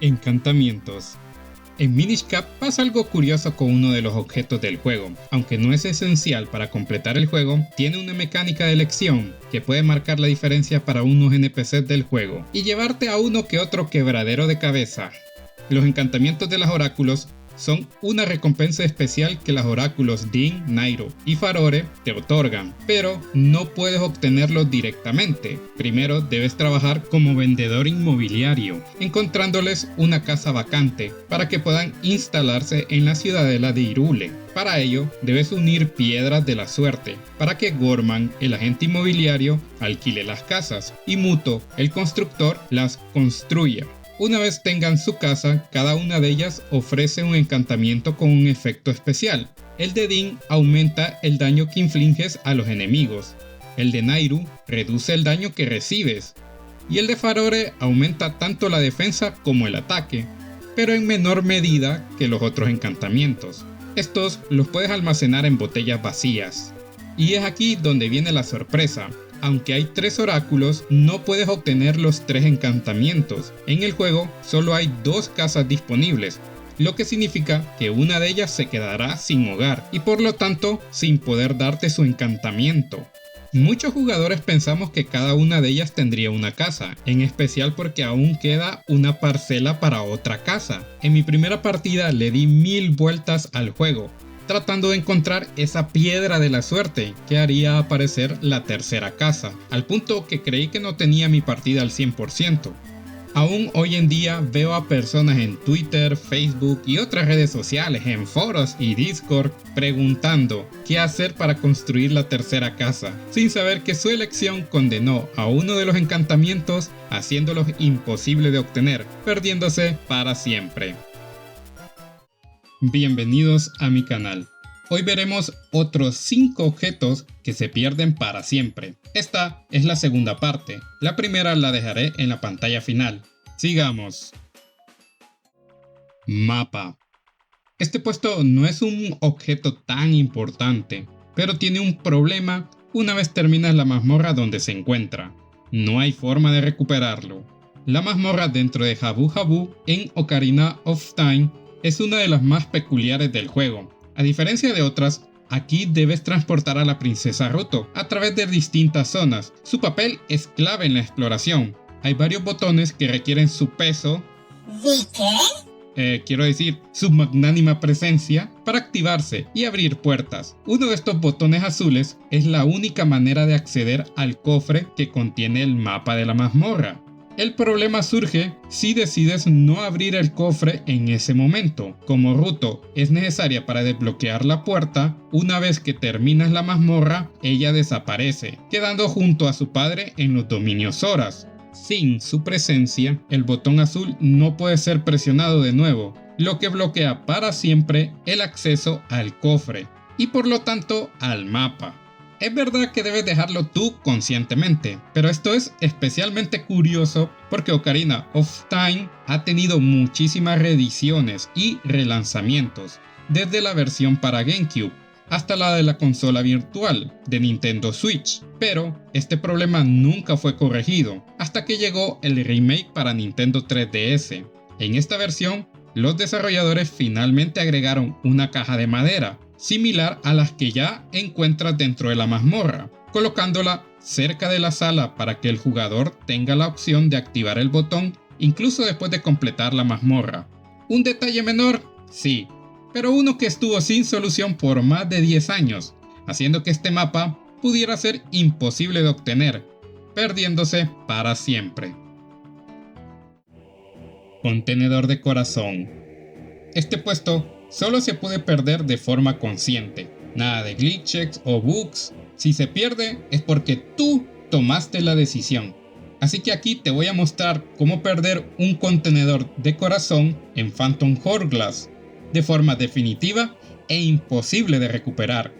Encantamientos. En Minish Cap pasa algo curioso con uno de los objetos del juego. Aunque no es esencial para completar el juego, tiene una mecánica de elección que puede marcar la diferencia para unos NPCs del juego y llevarte a uno que otro quebradero de cabeza. Los encantamientos de los oráculos son una recompensa especial que los oráculos Din, Nayru y Farore te otorgan, pero no puedes obtenerlos directamente. Primero debes trabajar como vendedor inmobiliario, encontrándoles una casa vacante para que puedan instalarse en la ciudadela de Hyrule. Para ello, debes unir piedras de la suerte para que Gorman, el agente inmobiliario, alquile las casas y Muto, el constructor, las construya. Una vez tengan su casa, cada una de ellas ofrece un encantamiento con un efecto especial. El de Din aumenta el daño que infliges a los enemigos. El de Nayru reduce el daño que recibes. Y el de Farore aumenta tanto la defensa como el ataque, pero en menor medida que los otros encantamientos. Estos los puedes almacenar en botellas vacías. Y es aquí donde viene la sorpresa. Aunque hay 3 oráculos, no puedes obtener los 3 encantamientos. En el juego solo hay 2 casas disponibles, lo que significa que una de ellas se quedará sin hogar y por lo tanto sin poder darte su encantamiento. Muchos jugadores pensamos que cada una de ellas tendría una casa, en especial porque aún queda una parcela para otra casa. En mi primera partida le di 1000 vueltas al juego, tratando de encontrar esa piedra de la suerte que haría aparecer la tercera casa, al punto que creí que no tenía mi partida al 100%. Aún hoy en día veo a personas en Twitter, Facebook y otras redes sociales, en foros y Discord, preguntando qué hacer para construir la tercera casa, sin saber que su elección condenó a uno de los encantamientos, haciéndolos imposible de obtener, perdiéndose para siempre. Bienvenidos a mi canal. Hoy veremos otros 5 objetos que se pierden para siempre. Esta es la segunda parte. La primera la dejaré en la pantalla final. Sigamos. Mapa. Este puesto no es un objeto tan importante, pero tiene un problema una vez terminas la mazmorra donde se encuentra. No hay forma de recuperarlo. La mazmorra dentro de Jabu Jabu en Ocarina of Time es una de las más peculiares del juego. A diferencia de otras, aquí debes transportar a la princesa Ruto a través de distintas zonas. Su papel es clave en la exploración. Hay varios botones que requieren su peso, quiero decir, su magnánima presencia, para activarse y abrir puertas. Uno de estos botones azules es la única manera de acceder al cofre que contiene el mapa de la mazmorra. El problema surge si decides no abrir el cofre en ese momento. Como Ruto es necesaria para desbloquear la puerta, una vez que terminas la mazmorra, ella desaparece, quedando junto a su padre en los dominios Zoras. Sin su presencia, el botón azul no puede ser presionado de nuevo, lo que bloquea para siempre el acceso al cofre y por lo tanto al mapa. Es verdad que debes dejarlo tú conscientemente, pero esto es especialmente curioso porque Ocarina of Time ha tenido muchísimas reediciones y relanzamientos, desde la versión para GameCube hasta la de la consola virtual de Nintendo Switch, pero este problema nunca fue corregido hasta que llegó el remake para Nintendo 3DS. En esta versión, los desarrolladores finalmente agregaron una caja de madera, similar a las que ya encuentras dentro de la mazmorra, colocándola cerca de la sala para que el jugador tenga la opción de activar el botón incluso después de completar la mazmorra. ¿Un detalle menor? Sí, pero uno que estuvo sin solución por más de 10 años, haciendo que este mapa pudiera ser imposible de obtener, perdiéndose para siempre. Contenedor de corazón. Este puesto solo se puede perder de forma consciente, nada de glitches o bugs. Si se pierde es porque tú tomaste la decisión. Así que aquí te voy a mostrar cómo perder un contenedor de corazón en Phantom Hourglass de forma definitiva e imposible de recuperar.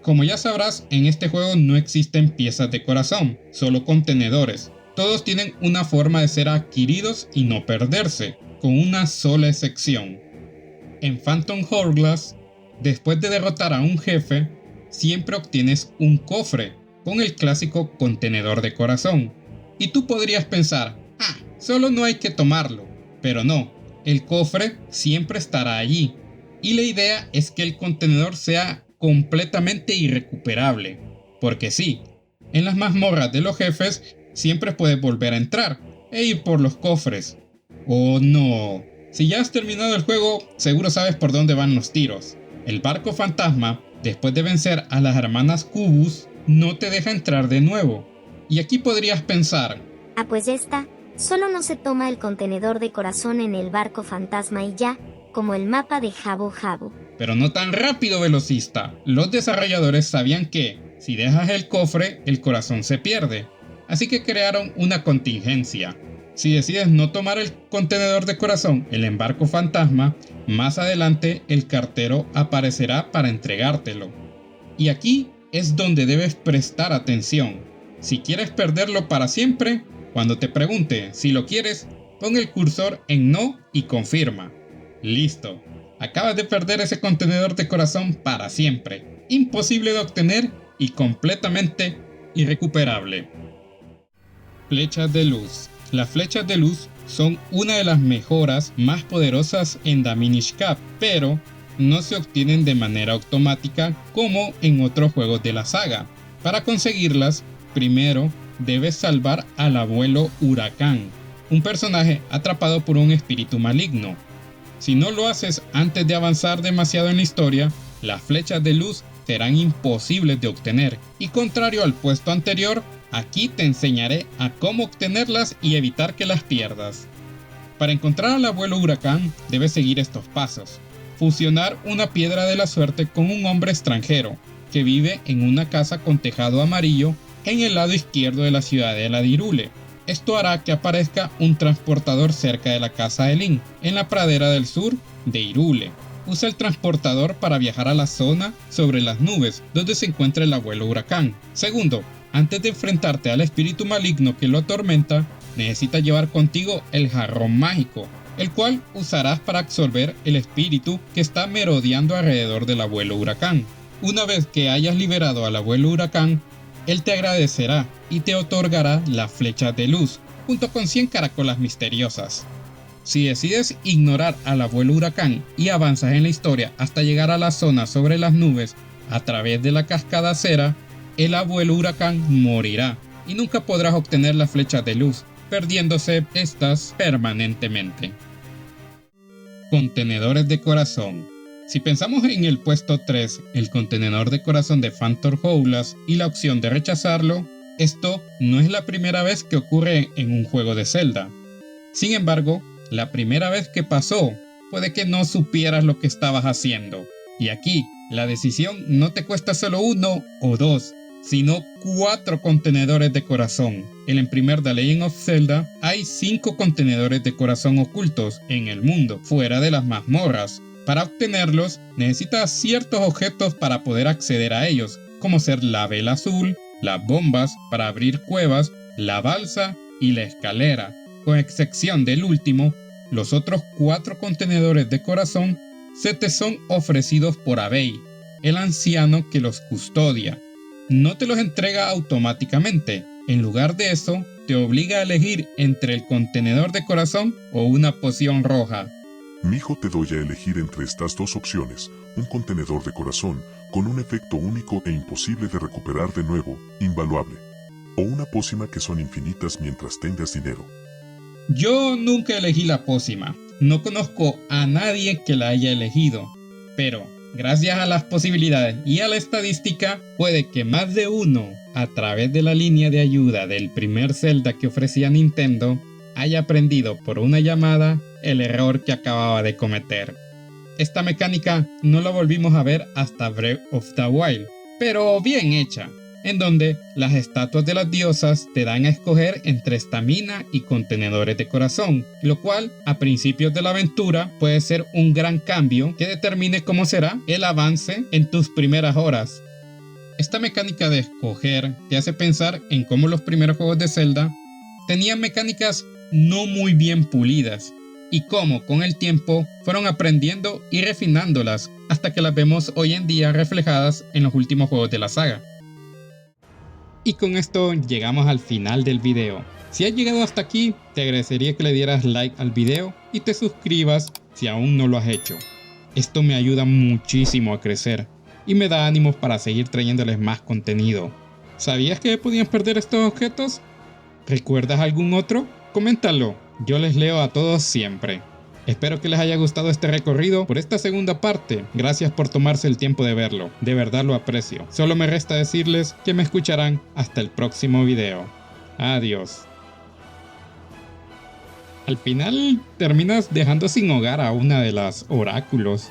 Como ya sabrás, en este juego no existen piezas de corazón, solo contenedores. Todos tienen una forma de ser adquiridos y no perderse, con una sola excepción. En Phantom Hourglass, después de derrotar a un jefe, siempre obtienes un cofre con el clásico contenedor de corazón. Y tú podrías pensar, solo no hay que tomarlo. Pero no, el cofre siempre estará allí, y la idea es que el contenedor sea completamente irrecuperable, porque sí, en las mazmorras de los jefes siempre puedes volver a entrar e ir por los cofres. Oh no, si ya has terminado el juego, seguro sabes por dónde van los tiros. El barco fantasma, después de vencer a las hermanas Cubus, no te deja entrar de nuevo. Y aquí podrías pensar, ah, pues ya está, solo no se toma el contenedor de corazón en el barco fantasma y ya, como el mapa de Habbo Habbo. pero no tan rápido, velocista. Los desarrolladores sabían que, si dejas el cofre, el corazón se pierde. Así que crearon una contingencia. Si decides no tomar el contenedor de corazón, el embarco fantasma, más adelante el cartero aparecerá para entregártelo. Y aquí es donde debes prestar atención. Si quieres perderlo para siempre, cuando te pregunte si lo quieres, pon el cursor en no y confirma. Listo. Acabas de perder ese contenedor de corazón para siempre. Imposible de obtener y completamente irrecuperable. Flechas de luz. Las flechas de luz son una de las mejoras más poderosas en The Minish Cap, pero no se obtienen de manera automática como en otros juegos de la saga. Para conseguirlas, primero debes salvar al abuelo Huracán, un personaje atrapado por un espíritu maligno. Si no lo haces antes de avanzar demasiado en la historia, las flechas de luz serán imposibles de obtener, y contrario al puesto anterior, aquí te enseñaré a cómo obtenerlas y evitar que las pierdas. Para encontrar al abuelo Huracán, debes seguir estos pasos. Fusionar una piedra de la suerte con un hombre extranjero, que vive en una casa con tejado amarillo en el lado izquierdo de la ciudadela de Hyrule. Esto hará que aparezca un transportador cerca de la casa de Link, en la pradera del sur de Hyrule. Usa el transportador para viajar a la zona sobre las nubes, donde se encuentra el abuelo Huracán. Segundo, antes de enfrentarte al espíritu maligno que lo atormenta, necesitas llevar contigo el jarrón mágico, el cual usarás para absorber el espíritu que está merodeando alrededor del abuelo Huracán. Una vez que hayas liberado al abuelo Huracán, él te agradecerá y te otorgará la flecha de luz, junto con 100 caracolas misteriosas. Si decides ignorar al abuelo Huracán y avanzas en la historia hasta llegar a la zona sobre las nubes a través de la cascada Cera, el abuelo Huracán morirá y nunca podrás obtener la flecha de luz, perdiéndose estas permanentemente. Contenedores de corazón. Si pensamos en el puesto 3, el contenedor de corazón de Phantom Hourglass y la opción de rechazarlo, esto no es la primera vez que ocurre en un juego de Zelda. Sin embargo, la primera vez que pasó, puede que no supieras lo que estabas haciendo. Y aquí, la decisión no te cuesta solo 1 o 2, sino 4 contenedores de corazón. En el primer The Legend of Zelda hay 5 contenedores de corazón ocultos en el mundo, fuera de las mazmorras. Para obtenerlos, necesitas ciertos objetos para poder acceder a ellos, como ser la vela azul, las bombas para abrir cuevas, la balsa y la escalera. Con excepción del último, los otros 4 contenedores de corazón se te son ofrecidos por Avei, el anciano que los custodia. No te los entrega automáticamente. En lugar de eso, te obliga a elegir entre el contenedor de corazón o una poción roja. Mijo, te doy a elegir entre estas dos opciones, un contenedor de corazón con un efecto único e imposible de recuperar de nuevo, invaluable, o una pócima que son infinitas mientras tengas dinero. Yo nunca elegí la pócima, no conozco a nadie que la haya elegido, pero gracias a las posibilidades y a la estadística, puede que más de uno, a través de la línea de ayuda del primer Zelda que ofrecía Nintendo, haya aprendido por una llamada el error que acababa de cometer. Esta mecánica no la volvimos a ver hasta Breath of the Wild, pero bien hecha, en donde las estatuas de las diosas te dan a escoger entre estamina y contenedores de corazón, lo cual a principios de la aventura puede ser un gran cambio que determine cómo será el avance en tus primeras horas. Esta mecánica de escoger te hace pensar en cómo los primeros juegos de Zelda tenían mecánicas no muy bien pulidas, y cómo con el tiempo fueron aprendiendo y refinándolas hasta que las vemos hoy en día reflejadas en los últimos juegos de la saga. Y con esto llegamos al final del video. Si has llegado hasta aquí, te agradecería que le dieras like al video y te suscribas si aún no lo has hecho. Esto me ayuda muchísimo a crecer y me da ánimos para seguir trayéndoles más contenido. ¿Sabías que podían perder estos objetos? ¿Recuerdas algún otro? Coméntalo, yo les leo a todos siempre. Espero que les haya gustado este recorrido por esta segunda parte. Gracias por tomarse el tiempo de verlo, de verdad lo aprecio. Solo me resta decirles que me escucharán hasta el próximo video. Adiós. Al final terminas dejando sin hogar a una de las oráculos.